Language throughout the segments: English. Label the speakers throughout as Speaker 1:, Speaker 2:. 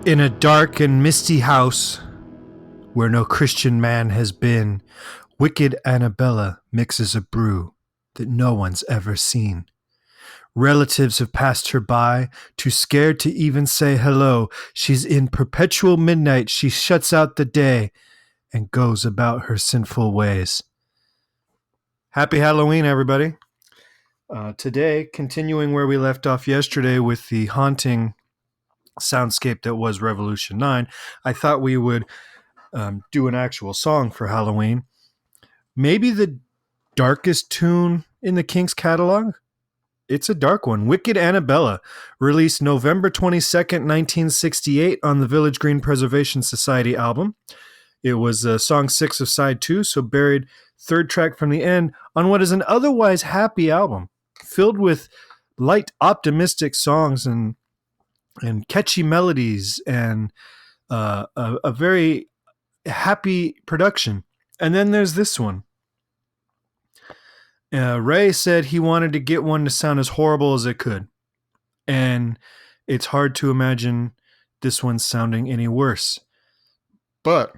Speaker 1: In a dark and misty house where no Christian man has been, wicked Annabella mixes a brew that no one's ever seen. Relatives have passed her by, too scared to even say hello. She's in perpetual midnight, she shuts out the day and goes about her sinful ways. Happy Halloween, everybody. Today, continuing where we left off yesterday with the haunting soundscape that was Revolution 9, I thought we would do an actual song for Halloween. Maybe the darkest tune in the Kinks catalog? It's a dark one. Wicked Annabella, released November 22nd, 1968 on the Village Green Preservation Society album. It was song 6 of side 2, so buried third track from the end on what is an otherwise happy album, filled with light, optimistic songs and catchy melodies and a very happy production. And then there's this one. Ray said he wanted to get one to sound as horrible as it could. And it's hard to imagine this one sounding any worse. But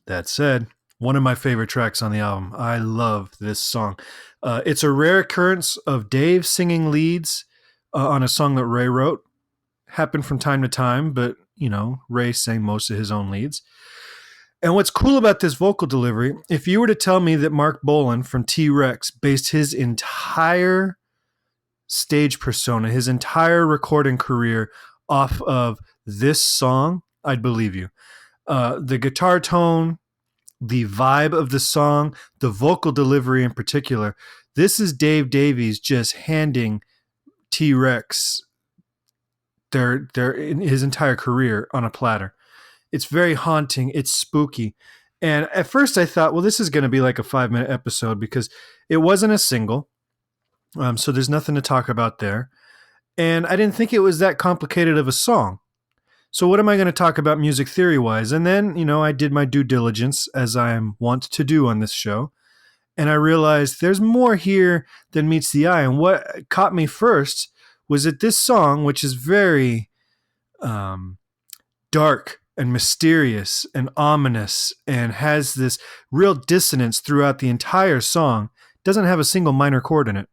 Speaker 1: that said, one of my favorite tracks on the album. I love this song. It's a rare occurrence of Dave singing leads on a song that Ray wrote. Happened from time to time, but, Ray sang most of his own leads. And what's cool about this vocal delivery, if you were to tell me that Mark Bolan from T-Rex based his entire stage persona, his entire recording career off of this song, I'd believe you. The guitar tone, the vibe of the song, the vocal delivery in particular, this is Dave Davies just handing T-Rex their in his entire career on a platter. It's very haunting. It's spooky. And at first I thought, well, this is going to be like a 5-minute episode because it wasn't a single. So there's nothing to talk about there. And I didn't think it was that complicated of a song. So what am I going to talk about music theory-wise? And then, I did my due diligence, as I am wont to do on this show. And I realized there's more here than meets the eye. And what caught me first was that this song, which is very dark and mysterious and ominous and has this real dissonance throughout the entire song, doesn't have a single minor chord in it.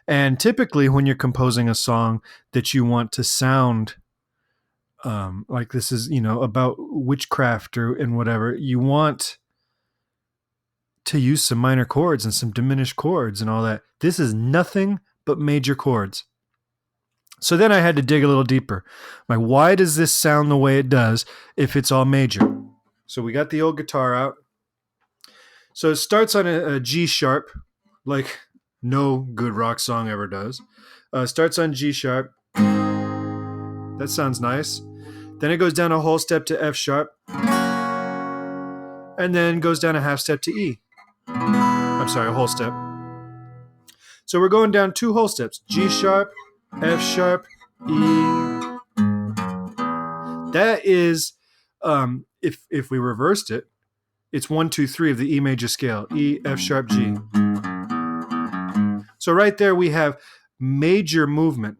Speaker 1: And typically when you're composing a song that you want to sound like this is, about witchcraft and whatever, you want to use some minor chords and some diminished chords and all that. This is nothing but major chords. So then I had to dig a little deeper. Why does this sound the way it does if it's all major? So we got the old guitar out. So it starts on a G sharp, like no good rock song ever does. Starts on G sharp. That sounds nice. Then it goes down a whole step to F sharp. And then goes down a half step to E. I'm sorry, a whole step. So we're going down 2 whole steps. G sharp, F sharp, E. That is, if we reversed it, it's 1, 2, 3 of the E major scale. E, F sharp, G. So right there we have major movement.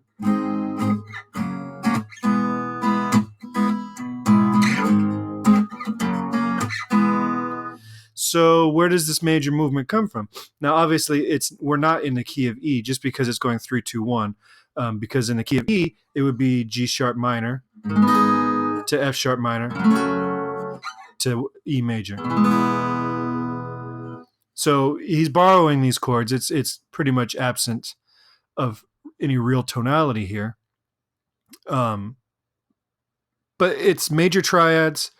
Speaker 1: So where does this major movement come from? Now, obviously, we're not in the key of E just because it's going 3, 2, 1. Because in the key of E, it would be G sharp minor to F sharp minor to E major. So he's borrowing these chords. It's pretty much absent of any real tonality here. But it's major triads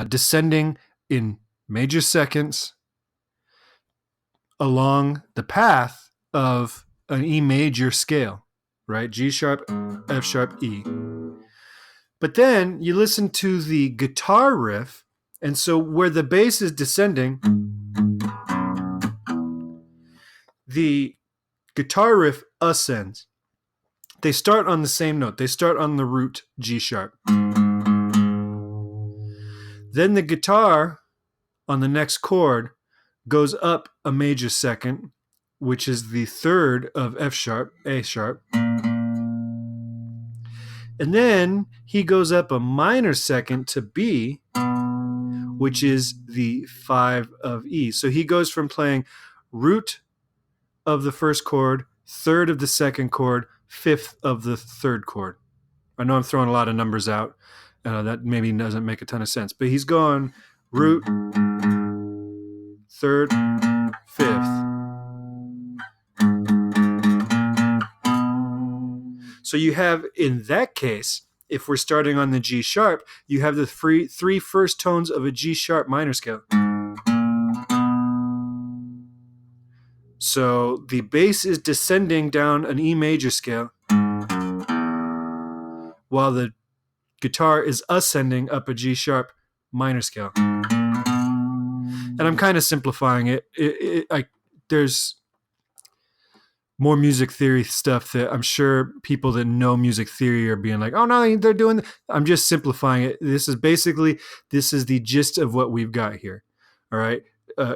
Speaker 1: descending in major seconds along the path of an E major scale, right? G sharp, F sharp, E. But then you listen to the guitar riff, and so where the bass is descending, the guitar riff ascends. They start on the same note. They start on the root G sharp. Then the guitar on the next chord goes up a major second, which is the third of F sharp, A sharp. And then he goes up a minor second to B, which is the 5 of E. So he goes from playing root of the first chord, third of the second chord, fifth of the third chord. I know I'm throwing a lot of numbers out. That maybe doesn't make a ton of sense, but he's going root, third, fifth. So you have, in that case, if we're starting on the G sharp, you have the three first tones of a G sharp minor scale. So the bass is descending down an E major scale, while the guitar is ascending up a G sharp minor scale. And I'm kind of simplifying it. There's more music theory stuff that I'm sure people that know music theory are being like, oh no, they're doing. I'm just simplifying it. This is the gist of what we've got here. All right.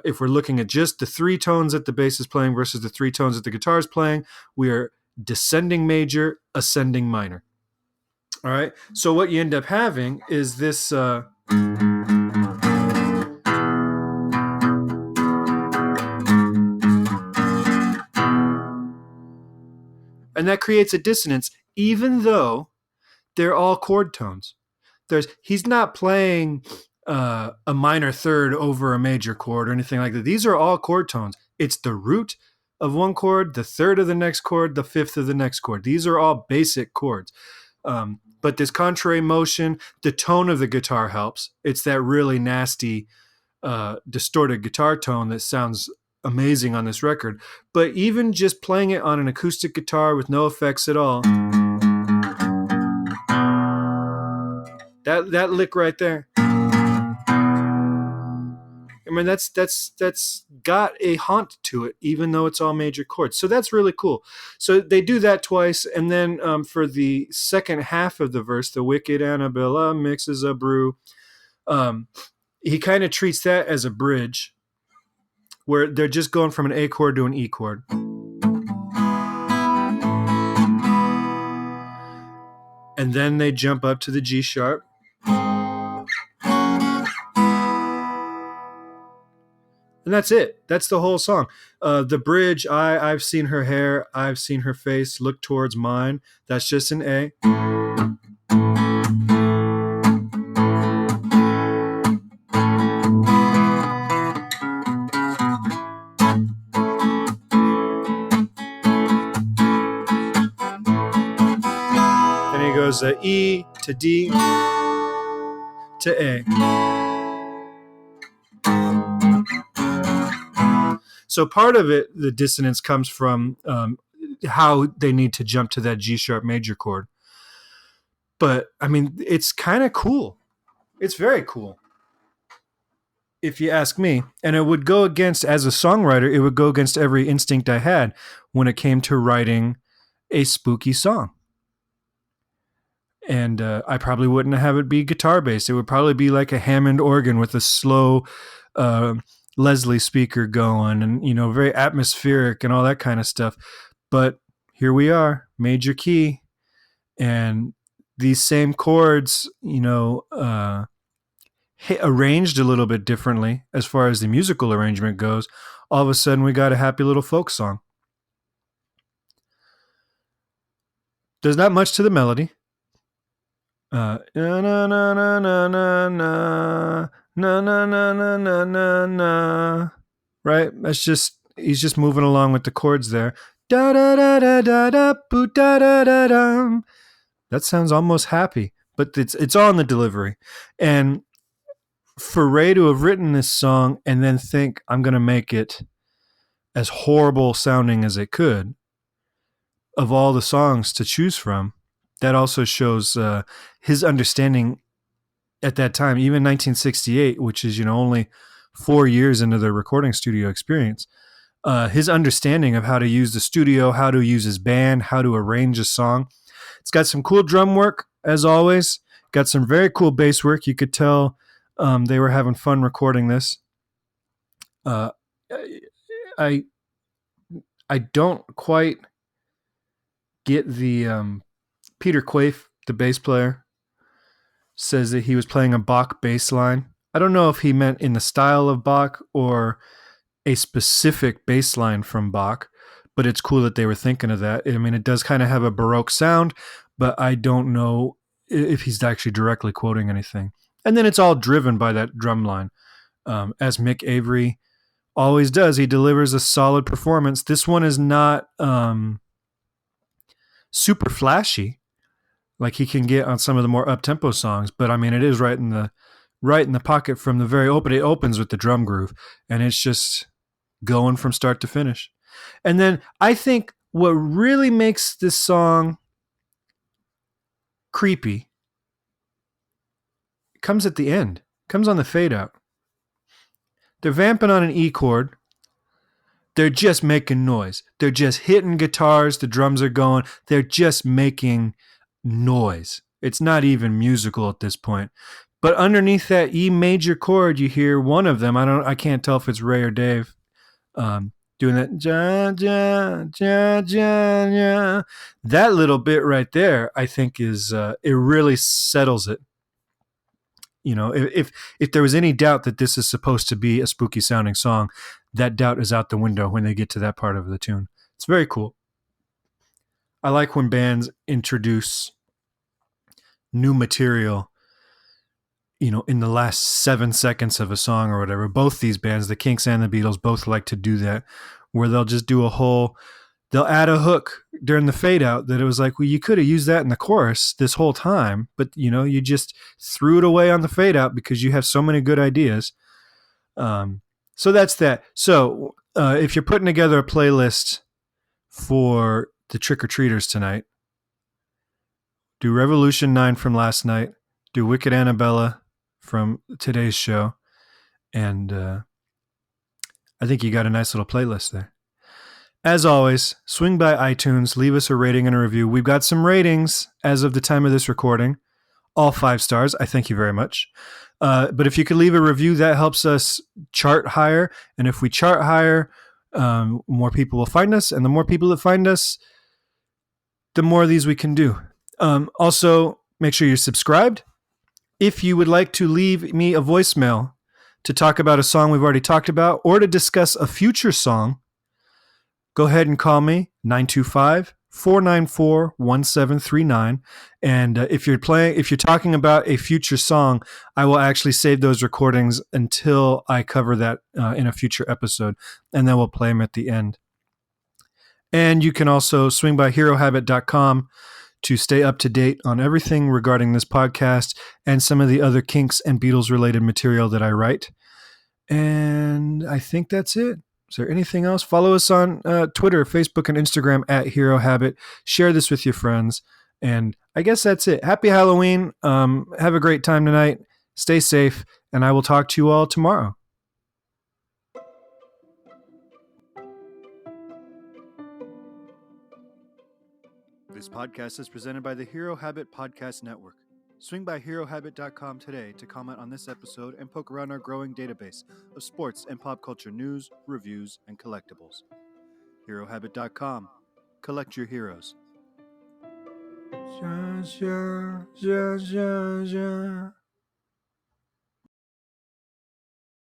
Speaker 1: If we're looking at just the three tones that the bass is playing versus the three tones that the guitar is playing, we are descending major, ascending minor. All right. So what you end up having is this. And that creates a dissonance, even though they're all chord tones. He's not playing a minor third over a major chord or anything like that. These are all chord tones. It's the root of one chord, the third of the next chord, the fifth of the next chord. These are all basic chords. But this contrary motion, the tone of the guitar helps. It's that really nasty, distorted guitar tone that sounds amazing on this record. But even just playing it on an acoustic guitar with no effects at all, that lick right there, I mean, that's got a haunt to it, even though it's all major chords. So that's really cool. So they do that twice, and then for the second half of the verse, the wicked Annabella mixes a brew. He kind of treats that as a bridge, where they're just going from an A chord to an E chord. And then they jump up to the G sharp. And that's it. That's the whole song. The bridge, I've seen her hair, I've seen her face, look towards mine. That's just an A. Then he goes E to D to A. So part of it, the dissonance comes from how they need to jump to that G sharp major chord. But I mean, it's kind of cool. It's very cool, if you ask me. And it would go against, as a songwriter, it would go against every instinct I had when it came to writing a spooky song. And I probably wouldn't have it be guitar based. It would probably be like a Hammond organ with a slow Leslie speaker going, and very atmospheric and all that kind of stuff. But here we are, major key, and these same chords, arranged a little bit differently as far as the musical arrangement goes. All of a sudden, we got a happy little folk song. There's not much to the melody. Na na na na na na na na na na na na na. Right? That's just, he's just moving along with the chords there. Da da da da da da boo da da da da. That sounds almost happy, but it's all in the delivery. And for Ray to have written this song and then think, I'm going to make it as horrible sounding as it could, of all the songs to choose from, that also shows his understanding at that time, even 1968, which is, only 4 years into the recording studio experience. His understanding of how to use the studio, how to use his band, how to arrange a song. It's got some cool drum work, as always. Got some very cool bass work. You could tell they were having fun recording this. I don't quite get the Peter Quaife, the bass player, says that he was playing a Bach bass line. I don't know if he meant in the style of Bach or a specific bass line from Bach, but it's cool that they were thinking of that. I mean, it does kind of have a Baroque sound, but I don't know if he's actually directly quoting anything. And then it's all driven by that drum line. As Mick Avery always does, he delivers a solid performance. This one is not super flashy like he can get on some of the more up-tempo songs, but I mean, it is right in the pocket from the very open. It opens with the drum groove, and it's just going from start to finish. And then I think what really makes this song creepy comes at the end, comes on the fade out. They're vamping on an E chord. They're just making noise. They're just hitting guitars. The drums are going. They're just making noise. It's not even musical at this point. But underneath that E major chord, you hear one of them. I can't tell if it's Ray or Dave. Doing that ja, ja, ja, ja, ja. That little bit right there, I think is it really settles it. You know, if there was any doubt that this is supposed to be a spooky sounding song, that doubt is out the window when they get to that part of the tune. It's very cool. I like when bands introduce new material, you know, in the last 7 seconds of a song or whatever. Both these bands, the Kinks and the Beatles, both like to do that, where they'll just do they'll add a hook during the fade out that it was like, well, you could have used that in the chorus this whole time, but you know, you just threw it away on the fade out because you have so many good ideas. So that's that. So if you're putting together a playlist for the trick-or-treaters tonight, do Revolution 9 from last night, do Wicked Annabella from today's show, and I think you got a nice little playlist there. As always, swing by iTunes, leave us a rating and a review. We've got some ratings as of the time of this recording. All 5 stars. I thank you very much. But if you could leave a review, that helps us chart higher. And if we chart higher, more people will find us. And the more people that find us, the more of these we can do. Also, make sure you're subscribed. If you would like to leave me a voicemail to talk about a song we've already talked about or to discuss a future song, go ahead and call me, 925-494-1739. And if you're talking about a future song, I will actually save those recordings until I cover that in a future episode, and then we'll play them at the end. And you can also swing by herohabit.com to stay up to date on everything regarding this podcast and some of the other Kinks and Beatles related material that I write. And I think that's it. Is there anything else? Follow us on Twitter, Facebook, and Instagram at Hero Habit. Share this with your friends. And I guess that's it. Happy Halloween. Have a great time tonight. Stay safe. And I will talk to you all tomorrow. This podcast is presented by the Hero Habit Podcast Network. Swing by HeroHabit.com today to comment on this episode and poke around our growing database of sports and pop culture news, reviews, and collectibles. HeroHabit.com. Collect your heroes. Ja, ja, ja, ja, ja.